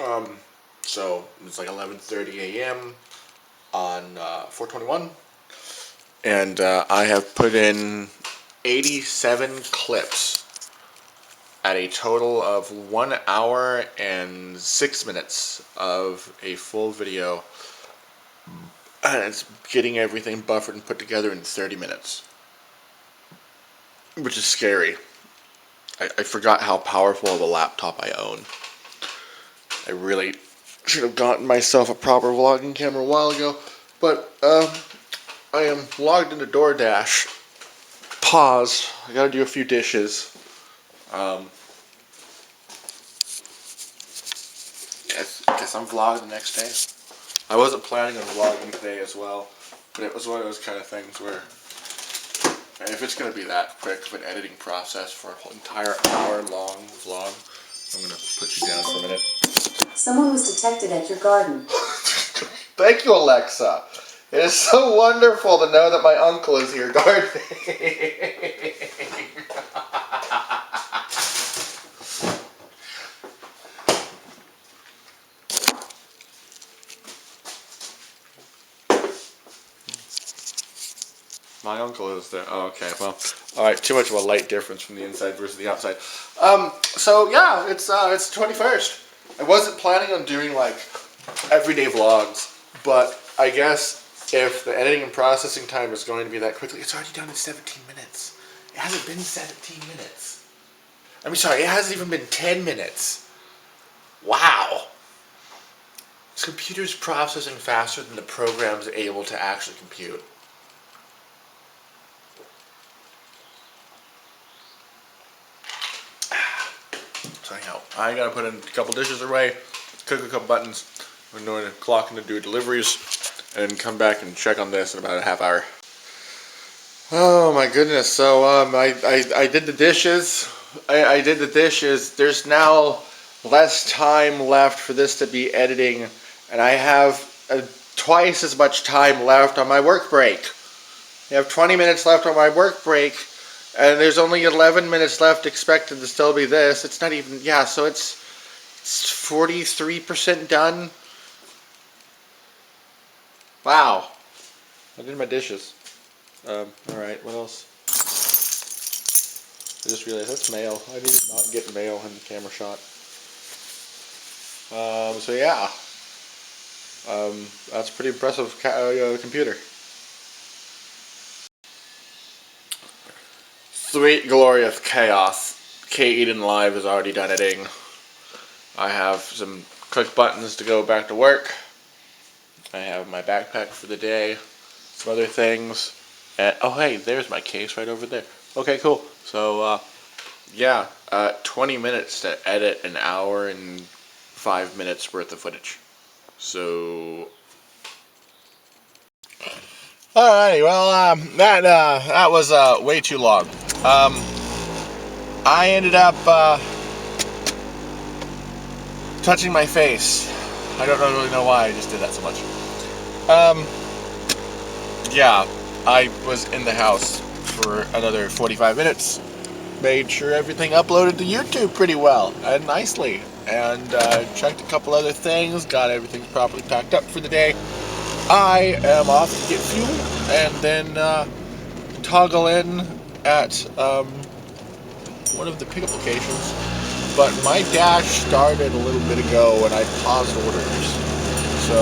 Um, so it's like 11:30 a.m. on 421, and I have put in 87 clips at a total of 1 hour and 6 minutes of a full video, and it's getting everything buffered and put together in 30 minutes, which is scary. I forgot how powerful of a laptop I own. I really should have gotten myself a proper vlogging camera a while ago, but I am logged into DoorDash. Pause. I gotta do a few dishes. Guess I'm vlogging the next day. I wasn't planning on vlogging today as well, but it was one of those kind of things where if it's gonna be that quick of an editing process for an entire hour-long vlog, I'm gonna put you down for a minute. Someone was detected at your garden. Thank you, Alexa. It is so wonderful to know that my uncle is here gardening. My uncle is there. Oh, okay. Well, all right. Too much of a light difference from the inside versus the outside. So yeah, it's 21st. I wasn't planning on doing like everyday vlogs, but I guess if the editing and processing time is going to be that quickly, it's already done in 17 minutes. It hasn't been 17 minutes. I mean, sorry, it hasn't even been 10 minutes. Wow. This computer's processing faster than the program's able to actually compute. So anyhow, I gotta put in a couple dishes away, cook a couple buttons. I'm going to clock in to do deliveries, and come back and check on this in about a half hour. Oh my goodness! So I did the dishes. I did the dishes. There's now less time left for this to be editing, and I have twice as much time left on my work break. I have 20 minutes left on my work break, and there's only 11 minutes left expected to still be this. It's not even, yeah, so it's 43% done. Wow. I did my dishes. Alright, what else? I just realized that's mail. I did not get mail in the camera shot. So yeah. That's pretty impressive computer. Sweet glorious chaos. K Eden Live is already done editing. I have some quick buttons to go back to work. I have my backpack for the day. Some other things. And, oh hey, there's my case right over there. Okay, cool. So, yeah, 20 minutes to edit an hour and 5 minutes worth of footage. So... Alrighty, well, that was way too long. I ended up touching my face. I don't really know why I just did that so much. Yeah, I was in the house for another 45 minutes. Made sure everything uploaded to YouTube pretty well and nicely. And checked a couple other things, got everything properly packed up for the day. I am off to get fuel and then toggle in at one of the pickup locations. But my dash started a little bit ago and I paused orders. So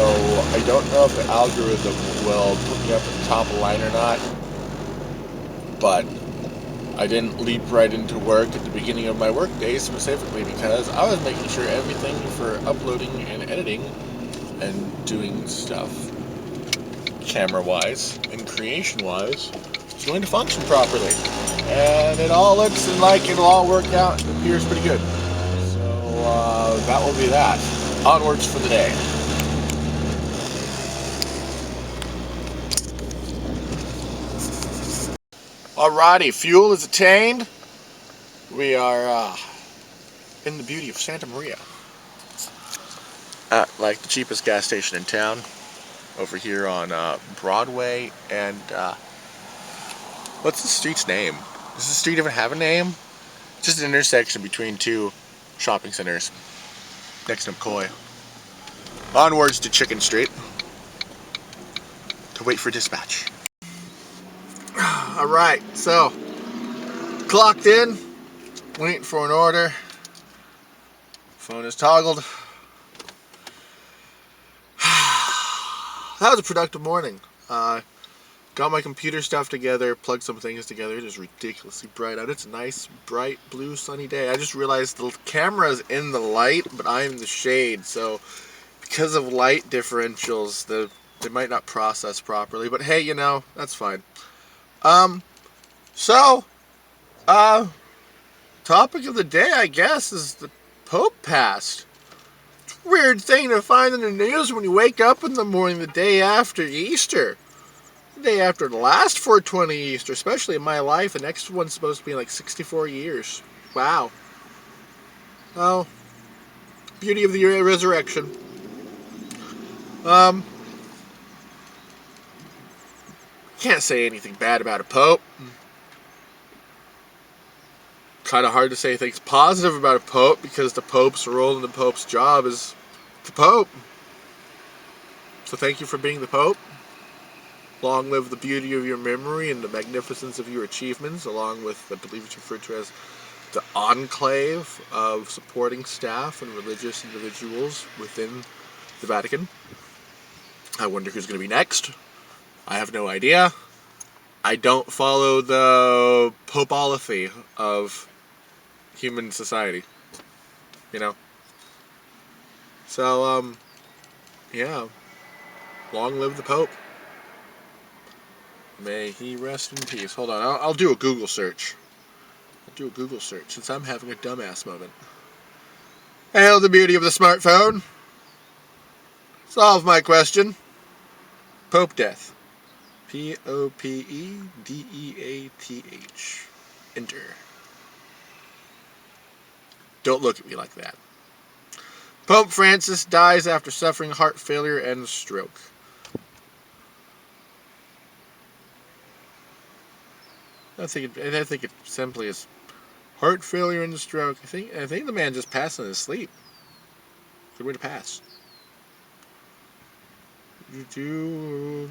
I don't know if the algorithm will put me up at the top of the line or not. But I didn't leap right into work at the beginning of my work day specifically because I was making sure everything for uploading and editing and doing stuff camera-wise and creation-wise is going to function properly. And it all looks like it'll all work out. It appears pretty good. So that will be that. Onwards for the day. Alrighty, fuel is attained. We are in the beauty of Santa Maria. At like the cheapest gas station in town. Over here on Broadway and what's the street's name? Does the street even have a name? Just an intersection between two shopping centers. next to McCoy. Onwards to Chicken Street to wait for dispatch. Alright, so clocked in, waiting for an order. Phone is toggled. That was a productive morning. Got my computer stuff together, plugged some things together. It is ridiculously bright out. It's a nice, bright, blue, sunny day. I just realized the camera is in the light, but I'm in the shade. So because of light differentials, they might not process properly. But hey, you know, that's fine. Topic of the day, I guess, is the Pope passed. Weird thing to find in the news when you wake up in the morning the day after Easter. The day after the last 420 Easter, especially in my life. The next one's supposed to be like 64 years. Wow. Oh. Beauty of the resurrection. Can't say anything bad about a pope. Kind of hard to say things positive about a pope because the pope's role and the pope's job is the pope. So thank you for being the pope. Long live the beauty of your memory and the magnificence of your achievements, along with, I believe it's referred to as the enclave of supporting staff and religious individuals within the Vatican. I wonder who's going to be next. I have no idea. I don't follow the popology of human society, you know. So, yeah. Long live the Pope. May he rest in peace. Hold on, I'll do a Google search. Since I'm having a dumbass moment. Hail the beauty of the smartphone. Solve my question. Pope death. Popedeath. Enter. Don't look at me like that. Pope Francis dies after suffering heart failure and stroke. I think it simply is heart failure and stroke. I think the man just passed in his sleep. Good way to pass. Here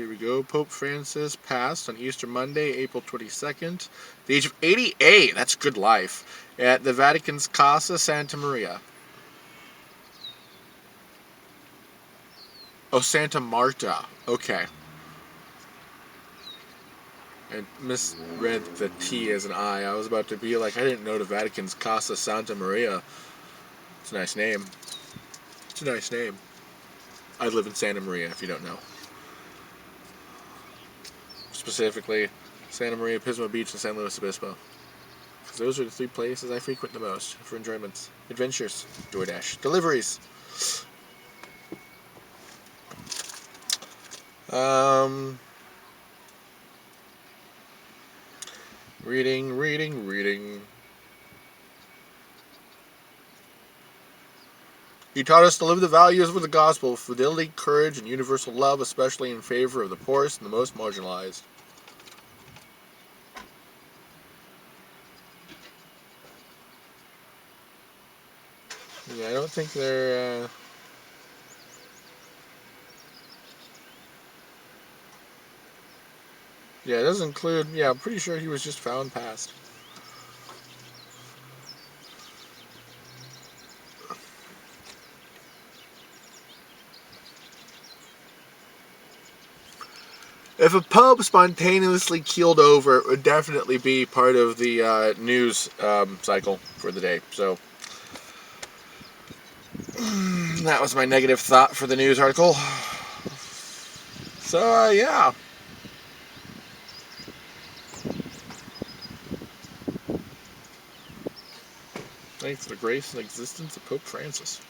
we go. Pope Francis passed on Easter Monday, April 22nd, the age of 88. That's good life. At the Vatican's Casa Santa Maria. Oh, Santa Marta. Okay. I misread the T as an I. I was about to be like, I didn't know the Vatican's Casa Santa Maria. It's a nice name. I live in Santa Maria, if you don't know. Specifically, Santa Maria, Pismo Beach, and San Luis Obispo. Because those are the 3 places I frequent the most for enjoyments. Adventures. DoorDash. Deliveries. Reading. He taught us to live the values of the gospel, fidelity, courage, and universal love, especially in favor of the poorest and the most marginalized. Yeah, I don't think they're... Yeah, it doesn't include... Yeah, I'm pretty sure he was just found passed. If a pope spontaneously keeled over, it would definitely be part of the news cycle for the day. So, that was my negative thought for the news article. So, yeah. Thanks for the grace and existence of Pope Francis.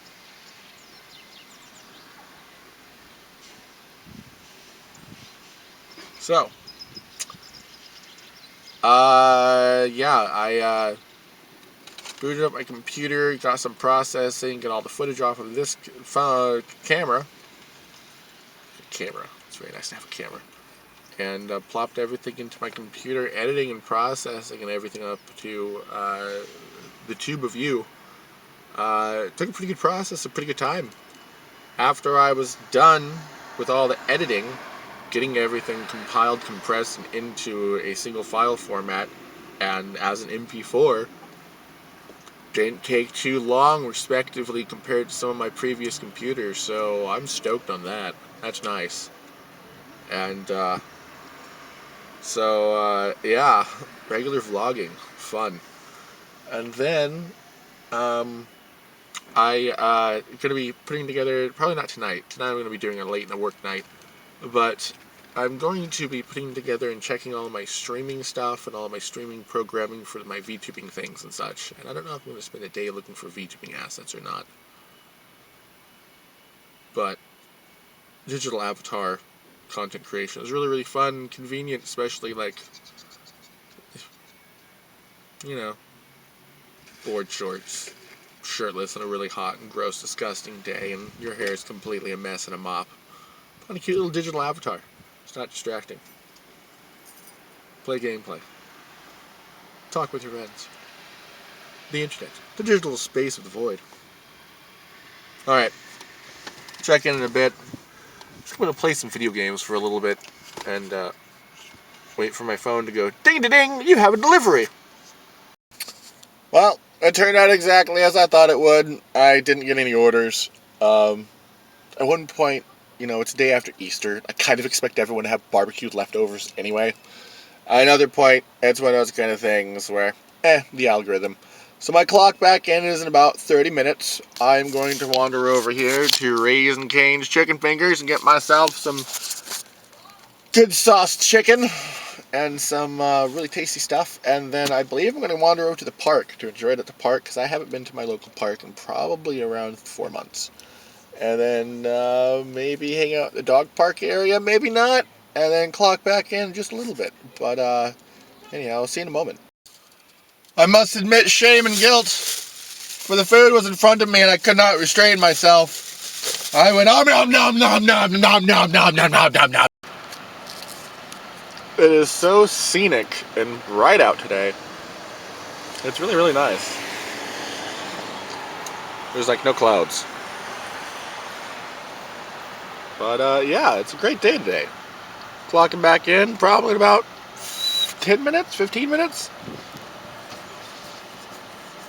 So, I booted up my computer, got some processing, got all the footage off of this camera. It's very nice to have a camera. And plopped everything into my computer, editing and processing and everything up to the tube of you It took a pretty good process, a pretty good time. After I was done with all the editing, getting everything compiled, compressed, and into a single file format, and as an MP4, didn't take too long, respectively, compared to some of my previous computers, so I'm stoked on that. That's nice. And, yeah, regular vlogging, fun. And then, gonna be putting together, probably not tonight. Tonight I'm gonna be doing a late in the work night. But I'm going to be putting together and checking all my streaming stuff and all my streaming programming for my VTubing things and such. And I don't know if I'm going to spend a day looking for VTubing assets or not. But digital avatar content creation is really, really fun, convenient, especially like, you know, board shorts, shirtless on a really hot and gross, disgusting day, and your hair is completely a mess in a mop. Put on a cute little digital avatar. It's not distracting. Play gameplay. Talk with your friends. The internet. The digital space of the void. Alright. Check in a bit. Just going to play some video games for a little bit and wait for my phone to go ding-a-ding, you have a delivery. Well, it turned out exactly as I thought it would. I didn't get any orders. At one point, it's the day after Easter. I kind of expect everyone to have barbecued leftovers anyway. At another point, it's one of those kind of things where, the algorithm. So my clock back in is in about 30 minutes. I'm going to wander over here to Raising Cane's Chicken Fingers and get myself some good sauced chicken and some really tasty stuff. And then I believe I'm going to wander over to the park to enjoy it at the park because I haven't been to my local park in probably around 4 months. And then maybe hang out at the dog park area, maybe not. And then clock back in just a little bit. But anyhow, I'll see you in a moment. I must admit shame and guilt, for the food was in front of me and I could not restrain myself. I went nom nom nom nom nom nom nom nom nom nom nom nom. It is so scenic and bright out today. It's really, really nice. There's like no clouds. But yeah, it's a great day today. Clocking back in probably in about 10 minutes, 15 minutes.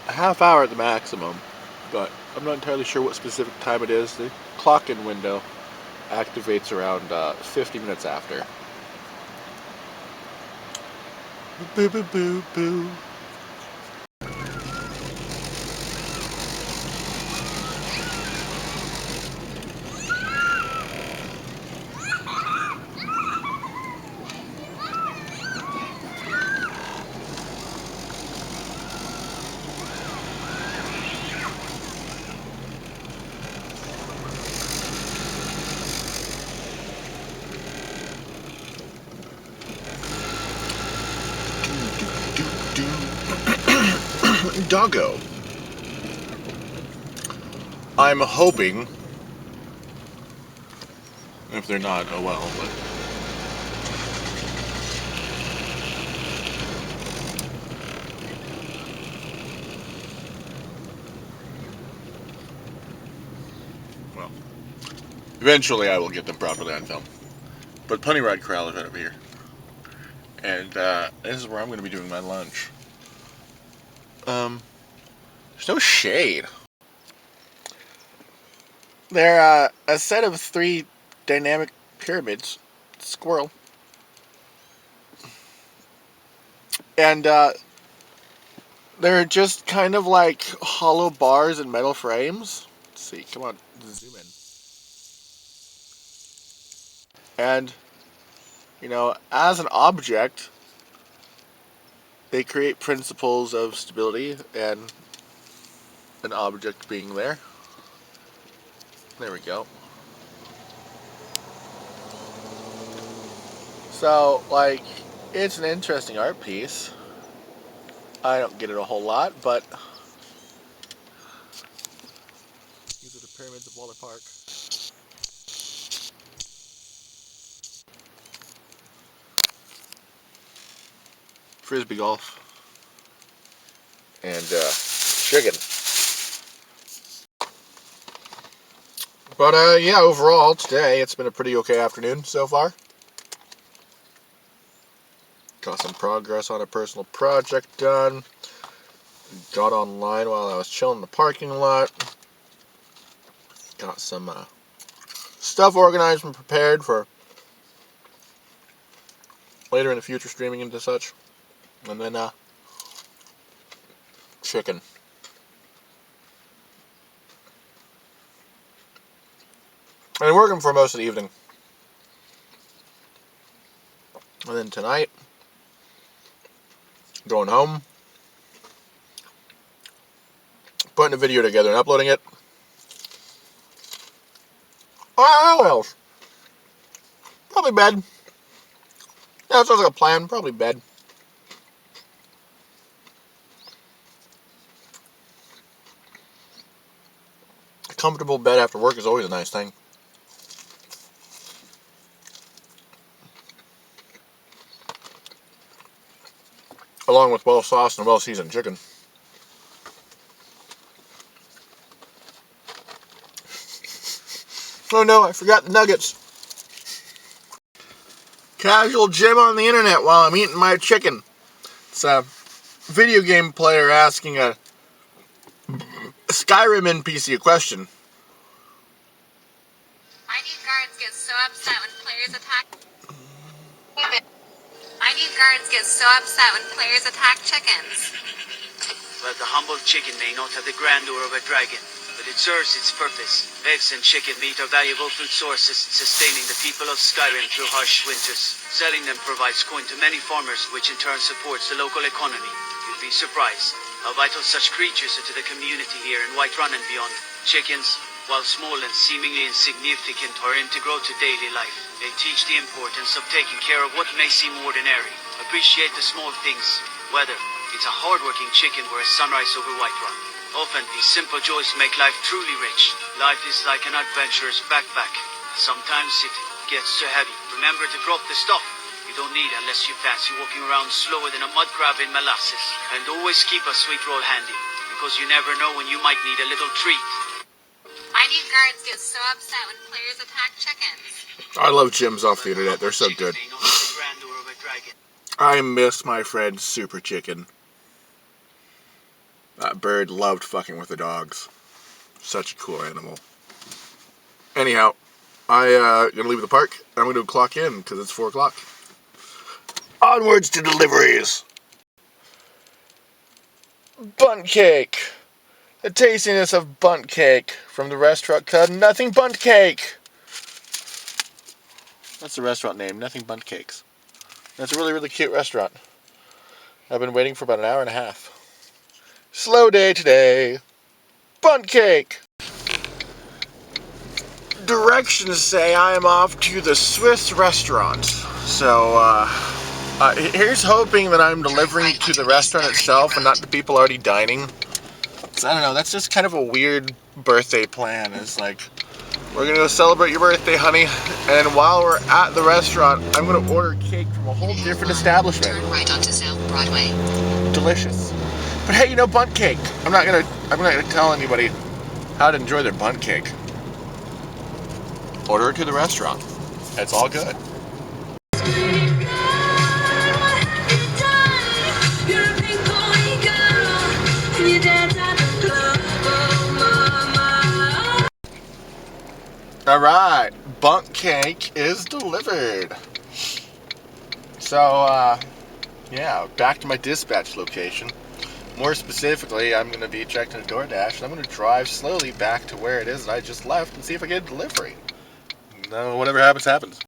A half hour at the maximum, but I'm not entirely sure what specific time it is. The clock-in window activates around 50 minutes after. Boo boo boo boo. Doggo. I'm hoping, if they're not, oh well, but well, eventually I will get them properly on film. But Pony Ride Corral is right over here. And this is where I'm going to be doing my lunch. There's no shade. They're a set of 3 dynamic pyramids. Squirrel. And they're just kind of like hollow bars and metal frames. Let's see, come on, zoom in. And, as an object, they create principles of stability and an object being there. There we go. So, like, it's an interesting art piece. I don't get it a whole lot, but these are the pyramids of Waller Park. Frisbee golf. And chicken. But yeah, overall, today it's been a pretty okay afternoon so far. Got some progress on a personal project done. Got online while I was chilling in the parking lot. Got some stuff organized and prepared for later in the future streaming into such. And then chicken. And working for most of the evening. And then tonight, going home, putting a video together and uploading it. What else? Probably bed. Yeah, that sounds like a plan. Probably bed. A comfortable bed after work is always a nice thing. Along with well-sauced and well-seasoned chicken. Oh no, I forgot the nuggets. Casual gym on the internet while I'm eating my chicken. It's a video game player asking a Skyrim NPC a question. ID guards get so upset when players attack chickens. Well, the humble chicken may not have the grandeur of a dragon, but it serves its purpose. Eggs and chicken meat are valuable food sources, sustaining the people of Skyrim through harsh winters. Selling them provides coin to many farmers, which in turn supports the local economy. You'd be surprised how vital such creatures are to the community here in Whiterun and beyond. Chickens, while small and seemingly insignificant, are integral to daily life. They teach the importance of taking care of what may seem ordinary. Appreciate the small things, whether it's a hard-working chicken or a sunrise over Whiterun. Often, these simple joys make life truly rich. Life is like an adventurer's backpack. Sometimes it gets too heavy. Remember to drop the stuff you don't need unless you fancy walking around slower than a mud crab in molasses. And always keep a sweet roll handy, because you never know when you might need a little treat. ID guards get so upset when players attack chickens. I love gyms off the internet. They're so good. I miss my friend Super Chicken. That bird loved fucking with the dogs. Such a cool animal. Anyhow, I gonna leave the park. I'm gonna clock in because it's 4 o'clock. Onwards to deliveries. Bundt cake. The tastiness of bundt cake from the restaurant called Nothing Bundt Cake. That's the restaurant name, Nothing Bundt Cakes. That's a really, really cute restaurant. I've been waiting for about an hour and a half. Slow day today. Bundt cake. Directions say I am off to the Swiss restaurant. So, here's hoping that I'm delivering to the restaurant itself and not the people already dining. I don't know, that's just kind of a weird birthday plan. It's like, we're gonna go celebrate your birthday, honey, and while we're at the restaurant, I'm gonna order cake from a whole different establishment. Turn right onto South Broadway. Delicious. But hey, you know, bundt cake. I'm not gonna tell anybody how to enjoy their bundt cake. Order it to the restaurant. It's all good. Alright, bundt cake is delivered. So, yeah, back to my dispatch location. More specifically, I'm going to be checking a DoorDash, and I'm going to drive slowly back to where it is that I just left and see if I get a delivery. No, whatever happens, happens.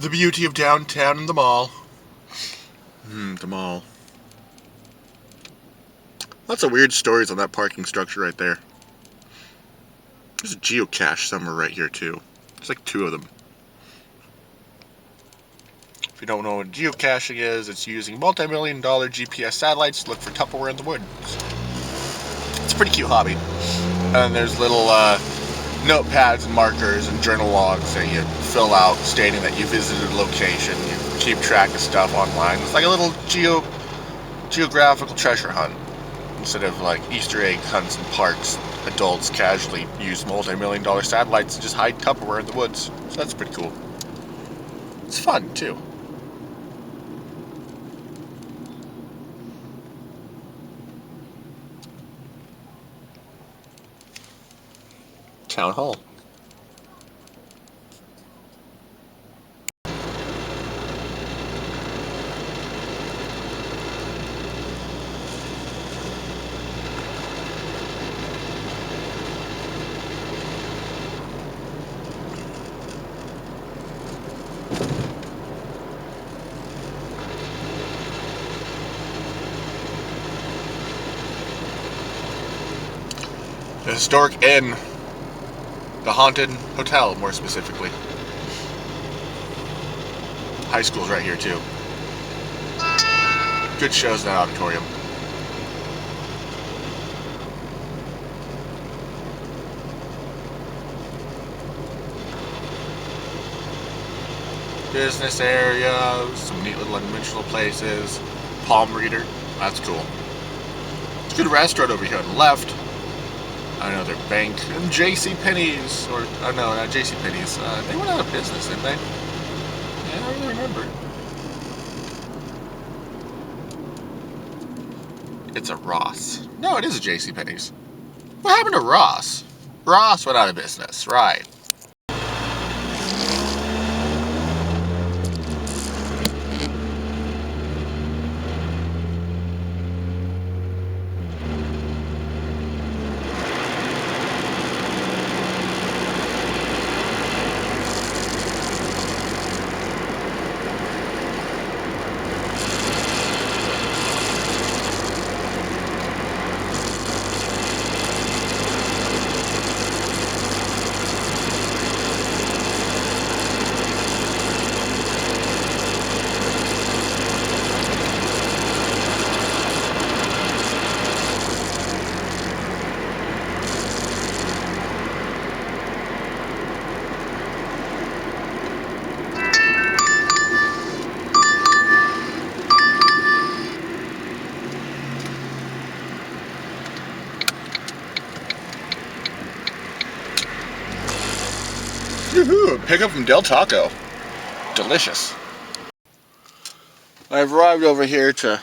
The beauty of downtown and the mall. The mall. Lots of weird stories on that parking structure right there. There's a geocache somewhere right here too. There's like 2 of them. If you don't know what geocaching is, it's using multi-million-dollar GPS satellites to look for Tupperware in the woods. It's a pretty cute hobby. And there's little notepads and markers and journal logs that you fill out stating that you visited a location. You keep track of stuff online. It's like a little geographical treasure hunt. Instead of like Easter egg hunts in parks, adults casually use multi-million-dollar satellites to just hide Tupperware in the woods. So that's pretty cool. It's fun too. Town Hall. The historic inn. The haunted hotel, more specifically. High school's right here too. Good shows in that auditorium. Business area, some neat little unmentionable places. Palm reader, that's cool. It's a good restaurant over here on the left. Another bank, and JCPenney's, or, oh no, not JCPenney's, they went out of business, didn't they? Yeah, I don't really remember. It's a Ross. No, it is a JCPenney's. What happened to Ross? Ross went out of business, right. Woohoo! Pick up from Del Taco. Delicious. I've arrived over here to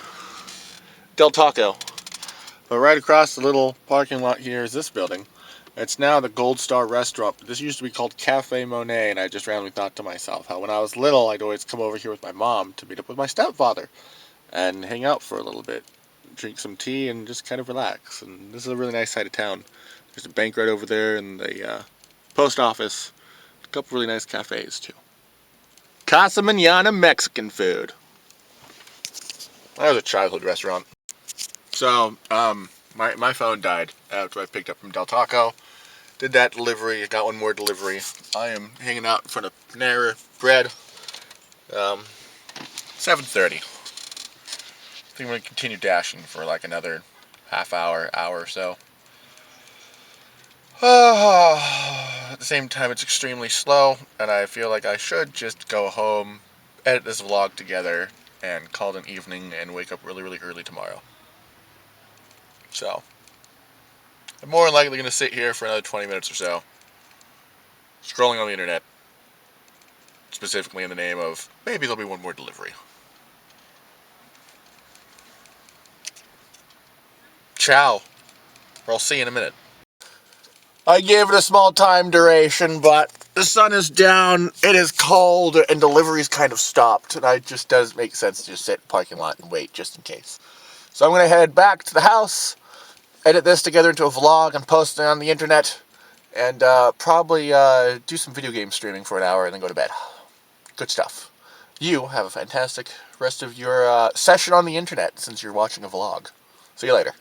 Del Taco. But right across the little parking lot here is this building. It's now the Gold Star Restaurant. This used to be called Cafe Monet, and I just randomly thought to myself how when I was little, I'd always come over here with my mom to meet up with my stepfather and hang out for a little bit, drink some tea, and just kind of relax. And this is a really nice side of town. There's a bank right over there, and the post office. A couple really nice cafes too. Casa Manana Mexican food. That was a childhood restaurant. So, my phone died after I picked up from Del Taco. Did that delivery, got one more delivery. I am hanging out in front of Panera Bread. 7:30. I think I'm going to continue dashing for like another half hour or so. At the same time, it's extremely slow, and I feel like I should just go home, edit this vlog together, and call it an evening, and wake up really, really early tomorrow. So, I'm more than likely going to sit here for another 20 minutes or so, scrolling on the internet, specifically in the name of, maybe there'll be one more delivery. Ciao, or I'll see you in a minute. I gave it a small time duration, but the sun is down, it is cold, and deliveries kind of stopped, and it just doesn't make sense to just sit in the parking lot and wait just in case. So I'm going to head back to the house, edit this together into a vlog and post it on the internet, and probably do some video game streaming for an hour and then go to bed. Good stuff. You have a fantastic rest of your session on the internet since you're watching a vlog. See you later.